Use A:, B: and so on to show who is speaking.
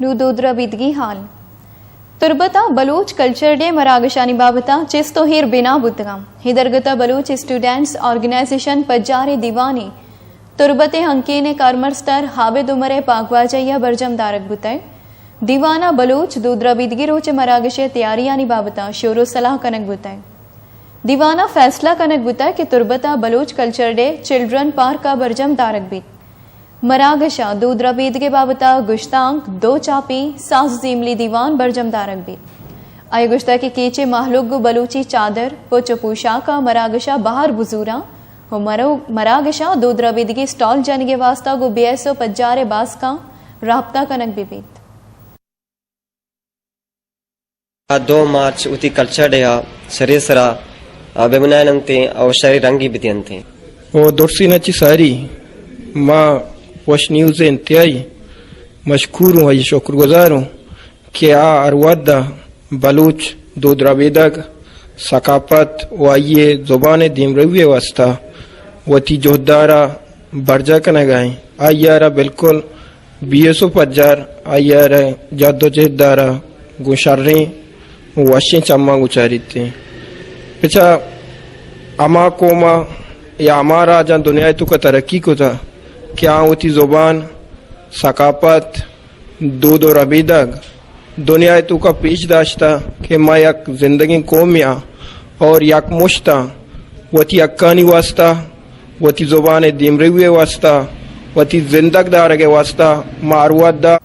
A: नूदोद्रा बिदगी हाल तुरबता Baloch culture day मरागशानी बाबता चिस्तो हीर बिना बुतगाम हिदरगता Baloch students organisation पज्जारे दीवानी तुरबते hunky ने कारमरस्तर हाबिद उमरे पाकवाजैया बरजम दारक बुताए दीवाना बलूच दूदरा बिदगी रोचे मरागशे तैयारियानी बाबता शोरो सलाह कनक बुताए दीवाना फैसला कनक बुताए कि तुरबता Baloch culture day children park का बरजम दारक बीत मरागशा दूदरा बीद के बाबता गुश्तांग दो चापी सास जीमली दीवान बरजम दारक बीत आय गुश्ता के कीचे माहलुक गु बलूची चादर पोचो पोशाका मरागशा बाहर बुजूरा हो मरागशा दूदरा बीद की स्टॉल जन के वास्ता गु बेसो पज्जारे बास का राब्ता कनक बीत
B: 2 मार्च उती कल्चर डे सरेसरा बेबनायनंते और शरी रंगी बितियंते
C: ओ दोर्सी नची सारी माँ वश न्यूज़ इंतहाई मशकूर हूँ शुक्रगुजार हूँ कि अरवदा बलूच दूदरा बेदग सकाफत व ये ज़ुबान दिमरवी वास्ता वती जोहदारा बर्जा कन गए आयारा बिल्कुल बीएसओ पज्जार आयारा जद्दोजहदारा गुशर्रे वशें चम्मा गुचारिते पिछा अमा कोमा या हमारा जहाँ दुनिया तो का तरक्की को था क्या होती ज़ुबान सकाफत दूध और अबीदग दुनिया तो का पेश दाश्ता कि मैं यक जिंदगी कौमिया और यक मुश्ता वती अक्कानी वास्ता वती ज़ुबान दिमरवी वास्ता वती जिंदगदार के वास्ता मारवादा